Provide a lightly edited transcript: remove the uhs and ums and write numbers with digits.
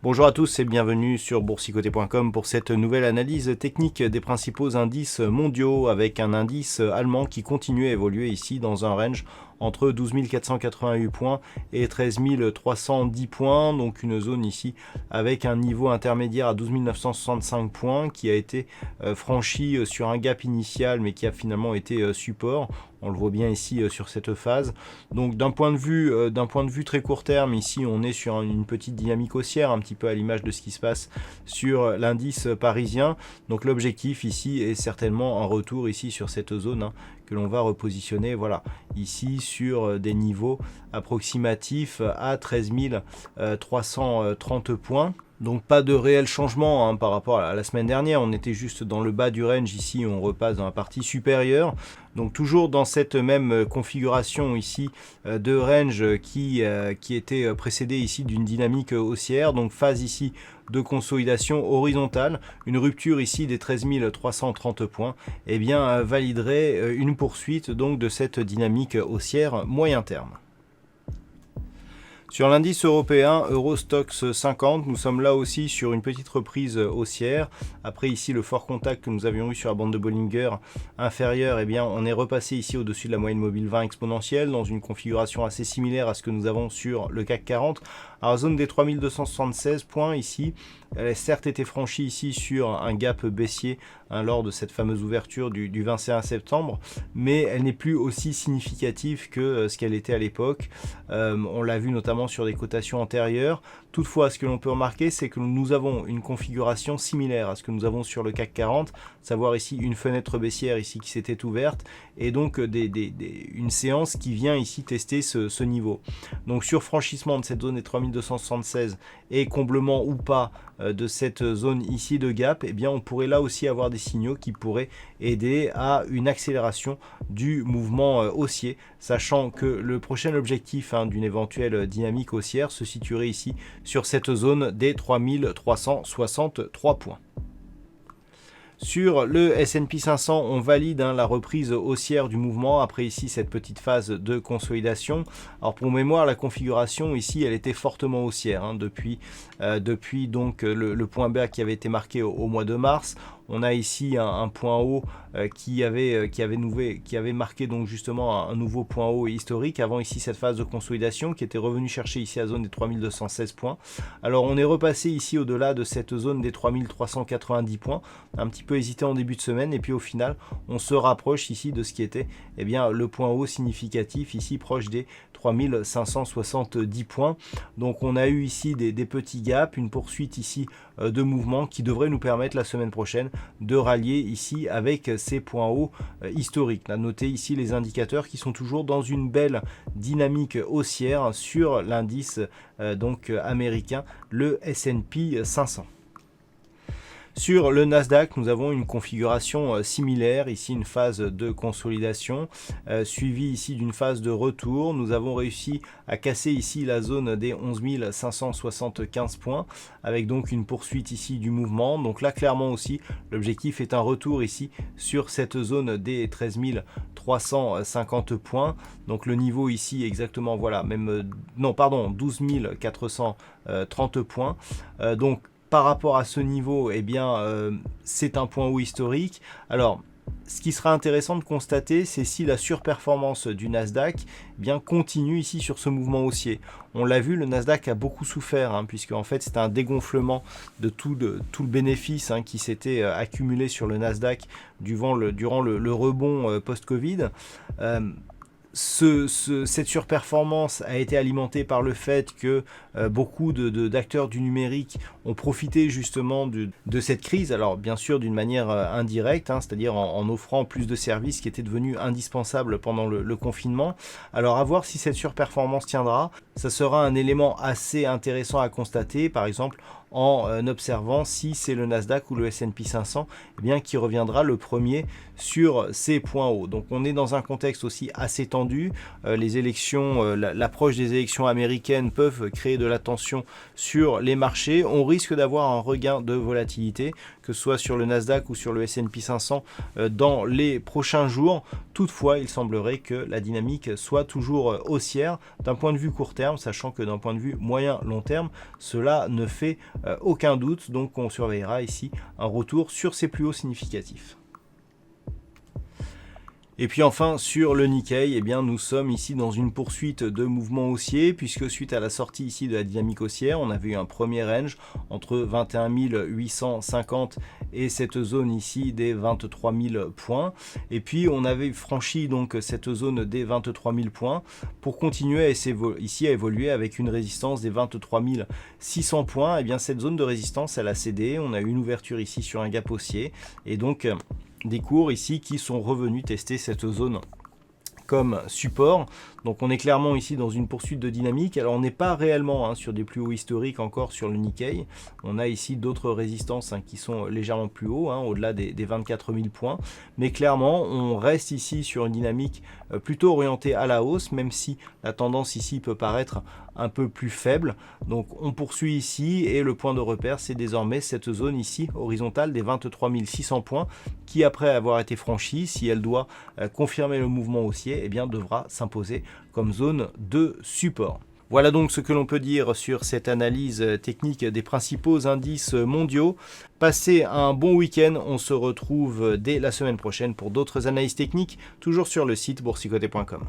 Bonjour à tous et bienvenue sur boursicoté.com pour cette nouvelle analyse technique des principaux indices mondiaux avec un indice allemand qui continue à évoluer ici dans un range entre 12 488 points et 13 310 points, donc une zone ici avec un niveau intermédiaire à 12 965 points qui a été franchi sur un gap initial mais qui a finalement été support. On le voit bien ici sur cette phase. Donc d'un point de vue très court terme, ici on est sur une petite dynamique haussière, un petit peu à l'image de ce qui se passe sur l'indice parisien. Donc l'objectif ici est certainement un retour ici sur cette zone que l'on va repositionner, voilà, ici sur des niveaux approximatifs à 13 330 points. Donc pas de réel changement par rapport à la semaine dernière, on était juste dans le bas du range, ici on repasse dans la partie supérieure. Donc toujours dans cette même configuration ici de range qui était précédée ici d'une dynamique haussière, donc phase ici de consolidation horizontale, une rupture ici des 13 330 points, et bien validerait une poursuite donc de cette dynamique haussière moyen terme. Sur l'indice européen Eurostoxx 50, nous sommes là aussi sur une petite reprise haussière. Après ici le fort contact que nous avions eu sur la bande de Bollinger inférieure, eh bien on est repassé ici au-dessus de la moyenne mobile 20 exponentielle dans une configuration assez similaire à ce que nous avons sur le CAC 40. Alors zone des 3276 points ici, elle a certes été franchie ici sur un gap baissier lors de cette fameuse ouverture du 21 septembre, mais elle n'est plus aussi significative que ce qu'elle était à l'époque. On l'a vu notamment sur des cotations antérieures. Toutefois, ce que l'on peut remarquer, c'est que nous avons une configuration similaire à ce que nous avons sur le CAC 40, savoir ici une fenêtre baissière ici qui s'était ouverte, et donc une séance qui vient ici tester ce niveau. Donc sur franchissement de cette zone des 3276 et comblement ou pas de cette zone ici de gap, eh bien on pourrait là aussi avoir des signaux qui pourraient aider à une accélération du mouvement haussier, sachant que le prochain objectif d'une éventuelle dynamique haussière se situerait ici sur cette zone des 3363 points. Sur le S&P 500, on valide la reprise haussière du mouvement après ici cette petite phase de consolidation. Alors pour mémoire, la configuration ici, elle était fortement haussière depuis donc le point bas qui avait été marqué au mois de mars. On a ici un point haut qui avait marqué donc justement un nouveau point haut historique avant ici cette phase de consolidation qui était revenu chercher ici la zone des 3216 points. Alors on est repassé ici au-delà de cette zone des 3390 points, un petit peu hésité en début de semaine et puis au final on se rapproche ici de ce qui était le point haut significatif ici proche des 3570 points. Donc on a eu ici des petits gaps, une poursuite ici de mouvement qui devrait nous permettre la semaine prochaine de rallier ici avec ces points hauts historiques. Notez ici les indicateurs qui sont toujours dans une belle dynamique haussière sur l'indice donc américain, le S&P 500. Sur le Nasdaq, nous avons une configuration similaire, ici une phase de consolidation, suivie ici d'une phase de retour. Nous avons réussi à casser ici la zone des 11 575 points, avec donc une poursuite ici du mouvement. Donc là, clairement aussi, l'objectif est un retour ici sur cette zone des 13 350 points. Donc le niveau ici exactement, voilà, 12 430 points. Donc par rapport à ce niveau, c'est un point haut historique. Alors, ce qui sera intéressant de constater, c'est si la surperformance du Nasdaq continue ici sur ce mouvement haussier. On l'a vu, le Nasdaq a beaucoup souffert, puisque en fait c'était un dégonflement de tout le bénéfice qui s'était accumulé sur le Nasdaq durant le rebond post-Covid. Cette surperformance a été alimentée par le fait que beaucoup d'acteurs du numérique ont profité justement de cette crise, alors bien sûr d'une manière indirecte, c'est-à-dire en offrant plus de services qui étaient devenus indispensables pendant le confinement. Alors à voir si cette surperformance tiendra, ça sera un élément assez intéressant à constater, par exemple en observant si c'est le Nasdaq ou le S&P 500 eh bien, qui reviendra le premier sur ces points hauts. Donc on est dans un contexte aussi assez tendu. Les élections, l'approche des élections américaines peuvent créer de la tension sur les marchés. On risque d'avoir un regain de volatilité, que ce soit sur le Nasdaq ou sur le S&P 500 dans les prochains jours. Toutefois, il semblerait que la dynamique soit toujours haussière d'un point de vue court terme, sachant que d'un point de vue moyen-long terme, cela ne fait aucun doute. Donc on surveillera ici un retour sur ces plus hauts significatifs. Et puis enfin sur le Nikkei, eh bien, nous sommes ici dans une poursuite de mouvements haussiers, puisque suite à la sortie ici de la dynamique haussière, on avait eu un premier range entre 21 850 et cette zone ici des 23 000 points. Et puis on avait franchi donc cette zone des 23 000 points pour continuer ici à évoluer avec une résistance des 23 600 points. Et bien cette zone de résistance, elle a cédé. On a eu une ouverture ici sur un gap haussier et donc des cours ici qui sont revenus tester cette zone comme support. Donc on est clairement ici dans une poursuite de dynamique. Alors on n'est pas réellement sur des plus hauts historiques encore sur le Nikkei. On a ici d'autres résistances qui sont légèrement plus hauts, au-delà des 24 000 points. Mais clairement on reste ici sur une dynamique plutôt orientée à la hausse, même si la tendance ici peut paraître un peu plus faible. Donc on poursuit ici et le point de repère c'est désormais cette zone ici horizontale des 23 600 points qui, après avoir été franchie, si elle doit confirmer le mouvement haussier, eh bien devra s'imposer comme zone de support. Voilà donc ce que l'on peut dire sur cette analyse technique des principaux indices mondiaux. Passez un bon week-end, on se retrouve dès la semaine prochaine pour d'autres analyses techniques, toujours sur le site boursicoté.com.